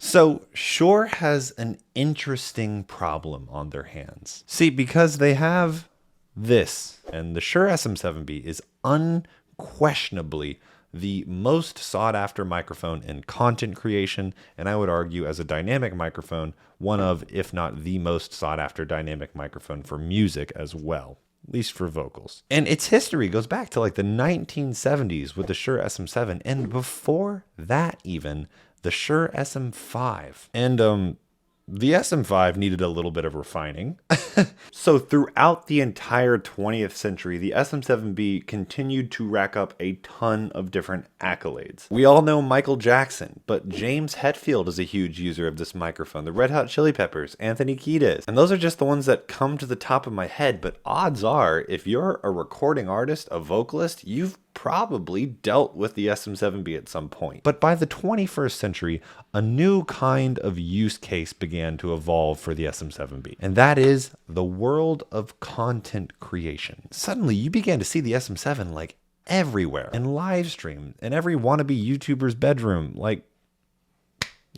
So Shure has an interesting problem on their hands. See, because they have this, and the Shure SM7B is unquestionably the most sought after microphone in content creation, and I would argue as a dynamic microphone, one of, if not the most sought after dynamic microphone for music as well, at least for vocals. And its history goes back to like the 1970s with the Shure SM7, and before that even, the Shure SM5. And the SM5 needed a little bit of refining. So throughout the entire 20th century, the SM7B continued to rack up a ton of different accolades. We all know Michael Jackson, but James Hetfield is a huge user of this microphone. The Red Hot Chili Peppers, Anthony Kiedis. And those are just the ones that come to the top of my head, but odds are, if you're a recording artist, a vocalist, you've probably dealt with the SM7B at some point. But by the 21st century, a new kind of use case began to evolve for the SM7B, and that is the world of content creation. Suddenly, you began to see the SM7 like everywhere, in live stream, in every wannabe YouTuber's bedroom, like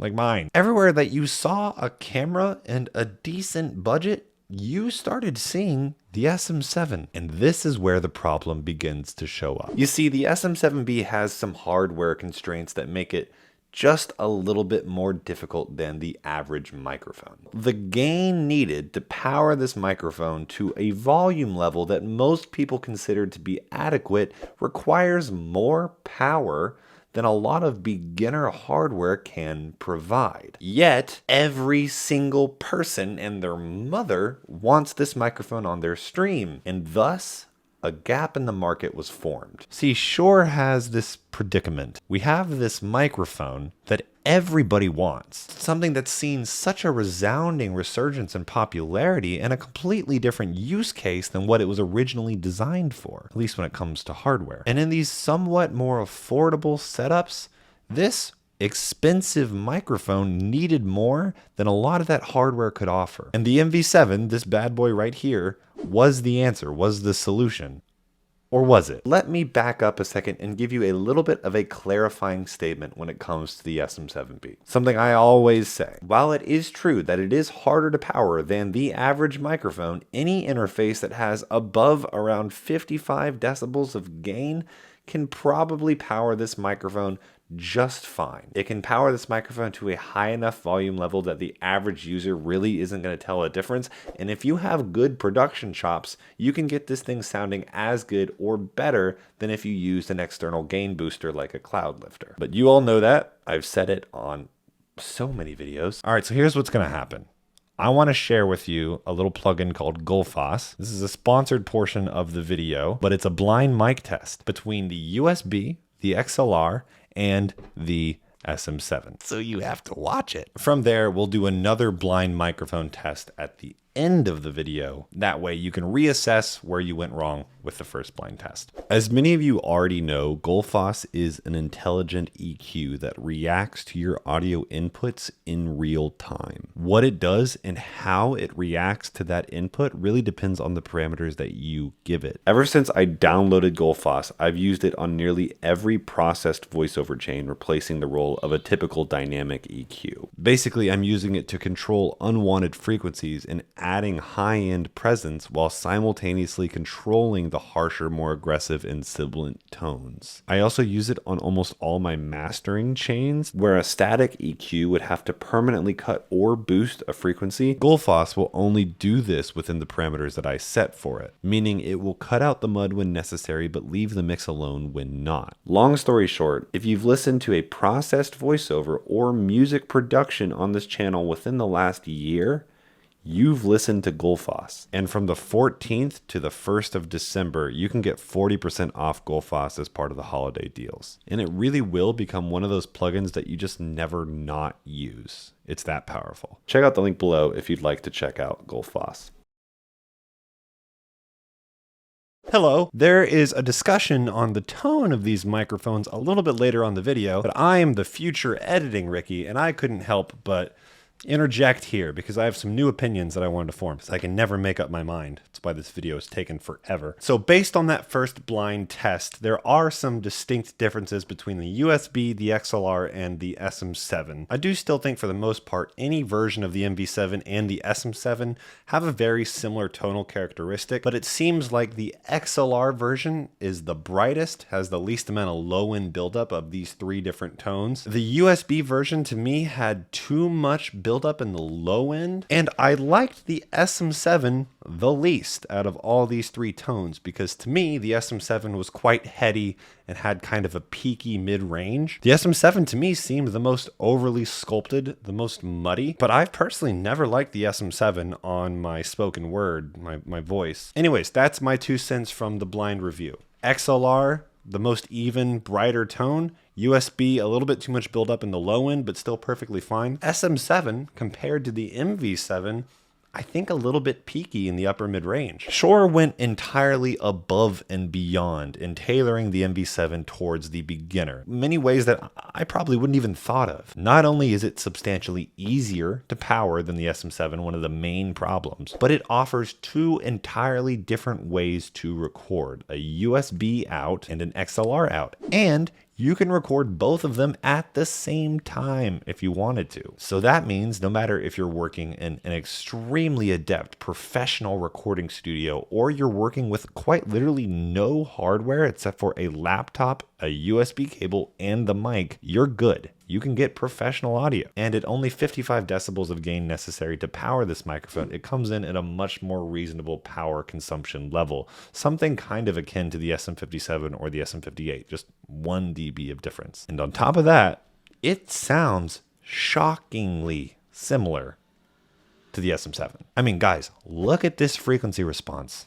mine. Everywhere that you saw a camera and a decent budget, you started seeing the SM7, and this is where the problem begins to show up. You see, the SM7B has some hardware constraints that make it just a little bit more difficult than the average microphone. The gain needed to power this microphone to a volume level that most people consider to be adequate requires more power than a lot of beginner hardware can provide. Yet, every single person and their mother wants this microphone on their stream, and thus, a gap in the market was formed. See, Shure has this predicament. We have this microphone that everybody wants, something that's seen such a resounding resurgence in popularity and a completely different use case than what it was originally designed for, at least when it comes to hardware. And in these somewhat more affordable setups, this expensive microphone needed more than a lot of that hardware could offer. And the MV7, this bad boy right here, was the answer, was the solution. Or was it? Let me back up a second and give you a little bit of a clarifying statement when it comes to the SM7B. Something I always say. While it is true that it is harder to power than the average microphone, any interface that has above around 55 decibels of gain can probably power this microphone just fine. It can power this microphone to a high enough volume level that the average user really isn't going to tell a difference. And if you have good production chops, you can get this thing sounding as good or better than if you used an external gain booster like a cloud lifter. But you all know that. I've said it on so many videos. All right, so here's what's going to happen. I want to share with you a little plugin called Gullfoss. This is a sponsored portion of the video, but it's a blind mic test between the USB, the XLR, and the SM7. So you have to watch it. From there, we'll do another blind microphone test at the end of the video. That way you can reassess where you went wrong with the first blind test. As many of you already know, Gullfoss is an intelligent EQ that reacts to your audio inputs in real time. What it does and how it reacts to that input really depends on the parameters that you give it. Ever since I downloaded Gullfoss, I've used it on nearly every processed voiceover chain, replacing the role of a typical dynamic EQ. Basically, I'm using it to control unwanted frequencies and adding high-end presence while simultaneously controlling the harsher, more aggressive and sibilant tones. I also use it on almost all my mastering chains, where a static EQ would have to permanently cut or boost a frequency. Gullfoss will only do this within the parameters that I set for it, meaning it will cut out the mud when necessary but leave the mix alone when not. Long story short, if you've listened to a processed voiceover or music production on this channel within the last year, you've listened to Gullfoss. And from the 14th to the 1st of December, you can get 40% off Gullfoss as part of the holiday deals. And it really will become one of those plugins that you just never not use. It's that powerful. Check out the link below if you'd like to check out Gullfoss. Hello. There is a discussion on the tone of these microphones a little bit later on the video, but I am the future editing Ricky, and I couldn't help but interject here because I have some new opinions that I wanted to form because I can never make up my mind. That's why this video has taken forever. So based on that first blind test, there are some distinct differences between the USB, the XLR, and the SM7. I do still think for the most part, any version of the MV7 and the SM7 have a very similar tonal characteristic, but it seems like the XLR version is the brightest, has the least amount of low end buildup of these three different tones. The USB version to me had too much buildup in the low end, and I liked the SM7 the least out of all these three tones because to me the SM7 was quite heady and had kind of a peaky mid-range. The SM7 to me seemed the most overly sculpted, the most muddy, but I've personally never liked the SM7 on my spoken word, my voice. Anyways, that's my 2 cents from the blind review. XLR, the most even, brighter tone. USB, a little bit too much buildup in the low end, but still perfectly fine. SM7, compared to the MV7, I think a little bit peaky in the upper mid-range. Shure went entirely above and beyond in tailoring the MV7 towards the beginner, many ways that I probably wouldn't even thought of. Not only is it substantially easier to power than the SM7, one of the main problems, but it offers 2 entirely different ways to record, a USB out and an XLR out. And you can record both of them at the same time if you wanted to. So that means no matter if you're working in an extremely adept professional recording studio or you're working with quite literally no hardware except for a laptop, a USB cable, and the mic, you're good. You can get professional audio. And at only 55 decibels of gain necessary to power this microphone, it comes in at a much more reasonable power consumption level. Something kind of akin to the SM57 or the SM58, just 1 dB of difference. And on top of that, it sounds shockingly similar to the SM7. I mean, guys, look at this frequency response.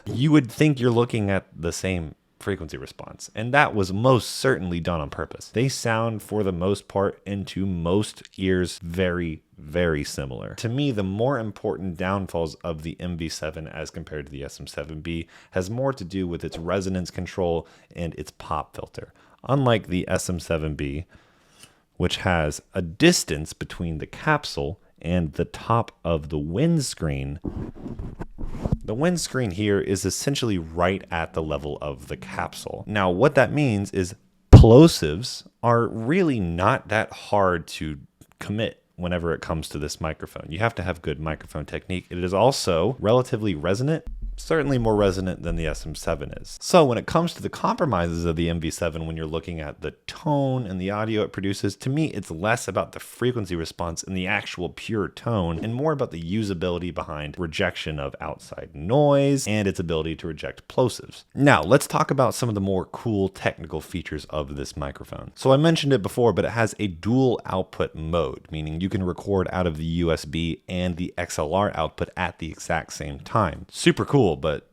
You would think you're looking at the same frequency response, and that was most certainly done on purpose. They sound for the most part and to most ears very, very similar. To me, the more important downfalls of the MV7 as compared to the SM7B has more to do with its resonance control and its pop filter. Unlike the SM7B, which has a distance between the capsule and the top of the windscreen, the windscreen here is essentially right at the level of the capsule. Now, what that means is plosives are really not that hard to commit whenever it comes to this microphone. You have to have good microphone technique. It is also relatively resonant, certainly more resonant than the SM7 is. So when it comes to the compromises of the MV7, when you're looking at the tone and the audio it produces, to me, it's less about the frequency response and the actual pure tone and more about the usability behind rejection of outside noise and its ability to reject plosives. Now, let's talk about some of the more cool technical features of this microphone. So I mentioned it before, but it has a dual output mode, meaning you can record out of the USB and the XLR output at the exact same time. Super cool, but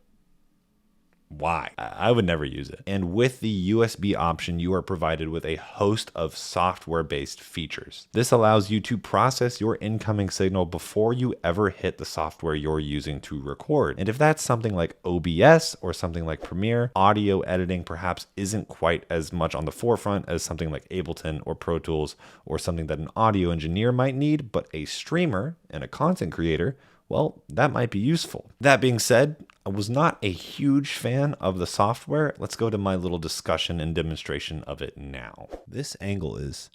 why? I would never use it. And with the USB option, you are provided with a host of software-based features. This allows you to process your incoming signal before you ever hit the software you're using to record. And if that's something like OBS or something like Premiere, audio editing perhaps isn't quite as much on the forefront as something like Ableton or Pro Tools or something that an audio engineer might need, but a streamer and a content creator, well, that might be useful. That being said, I was not a huge fan of the software. Let's go to my little discussion and demonstration of it now. This angle is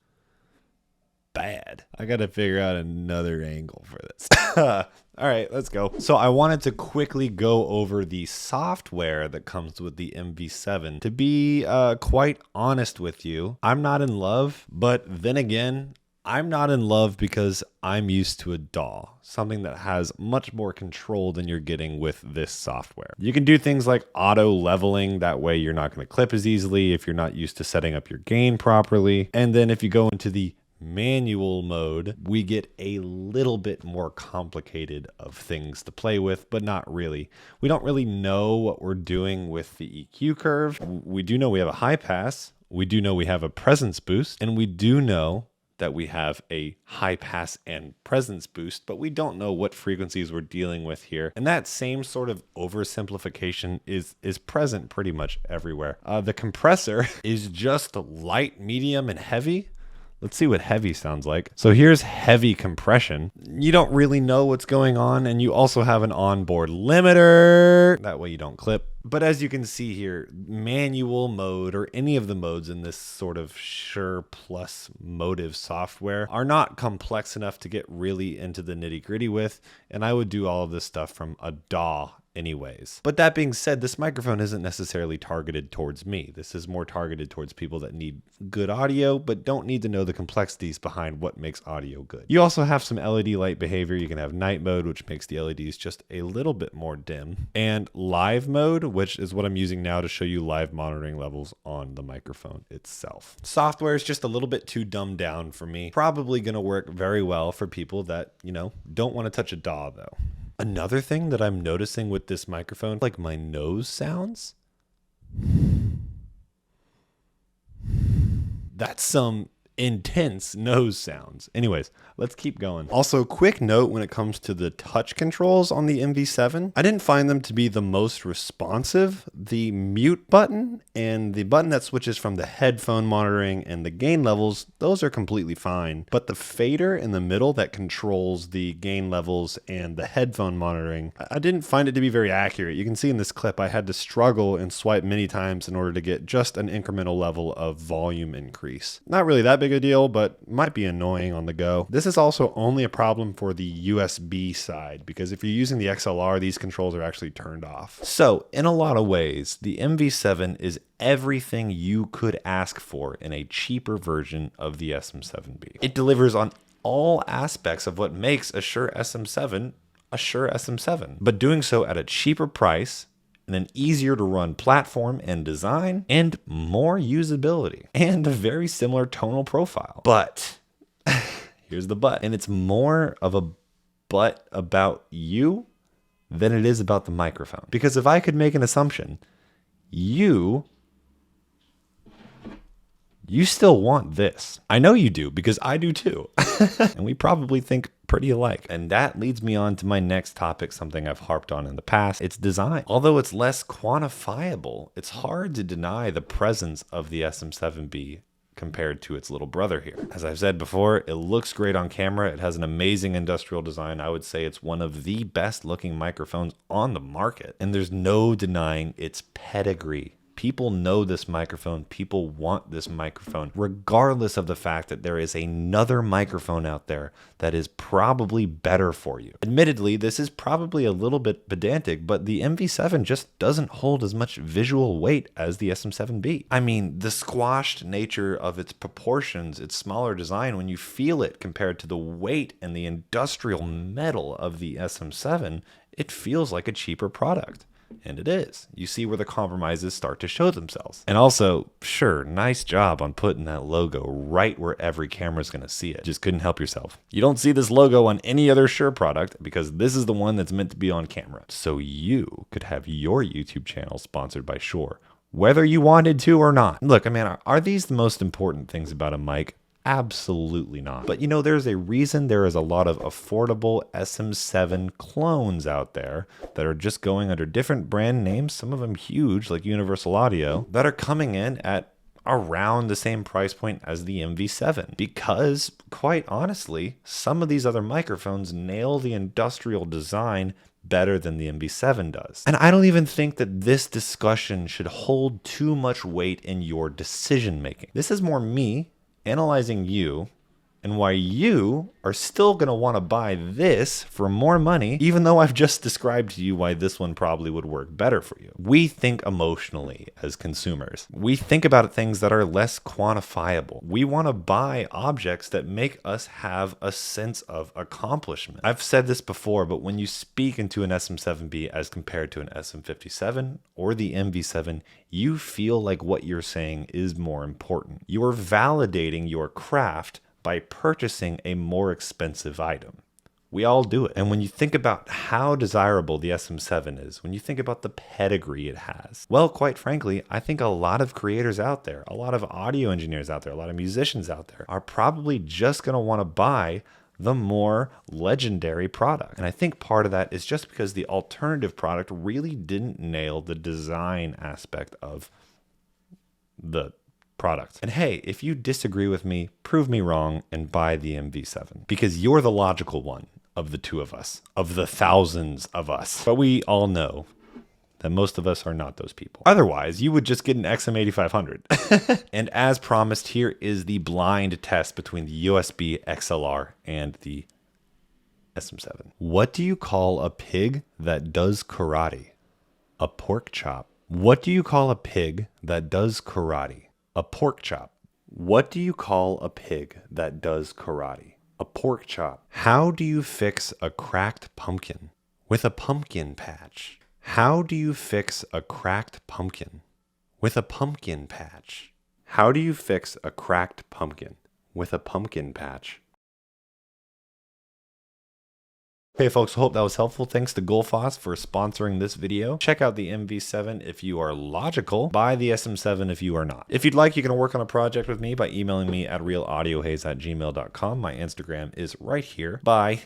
bad. I got to figure out another angle for this. All right, let's go. So I wanted to quickly go over the software that comes with the MV7. To be quite honest with you, I'm not in love, but then again, I'm not in love because I'm used to a DAW, something that has much more control than you're getting with this software. You can do things like auto leveling, that way you're not going to clip as easily if you're not used to setting up your gain properly. And then if you go into the manual mode, we get a little bit more complicated of things to play with, but not really. We don't really know what we're doing with the EQ curve. We do know we have a high pass, we do know we have a presence boost, and we do know that we have a high pass and presence boost, but we don't know what frequencies we're dealing with here. And that same sort of oversimplification is present pretty much everywhere. The compressor is just light, medium, and heavy. Let's see what heavy sounds like. So here's heavy compression. You don't really know what's going on, and you also have an onboard limiter. That way you don't clip. But as you can see here, manual mode or any of the modes in this sort of Shure Plus motive software are not complex enough to get really into the nitty-gritty with, and I would do all of this stuff from a DAW anyways. But that being said, this microphone isn't necessarily targeted towards me. This is more targeted towards people that need good audio, but don't need to know the complexities behind what makes audio good. You also have some LED light behavior. You can have night mode, which makes the LEDs just a little bit more dim, and live mode, which is what I'm using now to show you live monitoring levels on the microphone itself. Software is just a little bit too dumbed down for me. Probably going to work very well for people that, you know, don't want to touch a DAW though. Another thing that I'm noticing with this microphone, like my nose sounds. That's some intense nose sounds. Anyways, let's keep going. Also, quick note when it comes to the touch controls on the MV7, I didn't find them to be the most responsive. The mute button and the button that switches from the headphone monitoring and the gain levels, those are completely fine. But the fader in the middle that controls the gain levels and the headphone monitoring, I didn't find it to be very accurate. You can see in this clip, I had to struggle and swipe many times in order to get just an incremental level of volume increase. Not really that big a deal, but might be annoying on the go. This is also only a problem for the USB side, because if you're using the XLR, these controls are actually turned off. So in a lot of ways, the MV7 is everything you could ask for in a cheaper version of the SM7B. It delivers on all aspects of what makes a Shure SM7 a Shure SM7, but doing so at a cheaper price, and an easier to run platform and design, and more usability, and a very similar tonal profile. But here's the but, and it's more of a but about you than it is about the microphone. Because if I could make an assumption, you still want this. I know you do, because I do too. And we probably think pretty alike. And that leads me on to my next topic, something I've harped on in the past. It's design. Although it's less quantifiable, it's hard to deny the presence of the SM7B compared to its little brother here. As I've said before, it looks great on camera. It has an amazing industrial design. I would say it's one of the best looking microphones on the market. And there's no denying its pedigree. People know this microphone. People want this microphone, regardless of the fact that there is another microphone out there that is probably better for you. Admittedly, this is probably a little bit pedantic, but the MV7 just doesn't hold as much visual weight as the SM7B. I mean, the squashed nature of its proportions, its smaller design, when you feel it compared to the weight and the industrial metal of the SM7, it feels like a cheaper product. And it is. You see where the compromises start to show themselves. And also, sure, nice job on putting that logo right where every camera's going to see it. Just couldn't help yourself. You don't see this logo on any other Shure product because this is the one that's meant to be on camera. So you could have your YouTube channel sponsored by Shure, whether you wanted to or not. Look, I mean, are these the most important things about a mic? Absolutely not. But you know, there's a reason there is a lot of affordable SM7 clones out there that are just going under different brand names, some of them huge like Universal Audio, that are coming in at around the same price point as the MV7. Because quite honestly, some of these other microphones nail the industrial design better than the MV7 does. And I don't even think that this discussion should hold too much weight in your decision making. This is more me analyzing you and why you are still going to want to buy this for more money, even though I've just described to you why this one probably would work better for you. We think emotionally as consumers. We think about things that are less quantifiable. We want to buy objects that make us have a sense of accomplishment. I've said this before, but when you speak into an SM7B as compared to an SM57 or the MV7, you feel like what you're saying is more important. You're validating your craft by purchasing a more expensive item. We all do it. And when you think about how desirable the SM7 is, when you think about the pedigree it has, well, quite frankly, I think a lot of creators out there, a lot of audio engineers out there, a lot of musicians out there are probably just going to want to buy the more legendary product. And I think part of that is just because the alternative product really didn't nail the design aspect of the product. And hey, if you disagree with me, prove me wrong and buy the MV7 because you're the logical one of the two of us, of the thousands of us. But we all know that most of us are not those people. Otherwise, you would just get an XM8500. And as promised, here is the blind test between the USB XLR and the SM7. What do you call a pig that does karate? A pork chop. What do you call a pig that does karate? A pork chop. What do you call a pig that does karate? A pork chop. How do you fix a cracked pumpkin? With a pumpkin patch. How do you fix a cracked pumpkin? With a pumpkin patch. How do you fix a cracked pumpkin? With a pumpkin patch. Okay folks, hope that was helpful. Thanks to Gullfoss for sponsoring this video. Check out the MV7 if you are logical. Buy the SM7 if you are not. If you'd like, you can work on a project with me by emailing me at realaudiohaze@gmail.com. My Instagram is right here. Bye.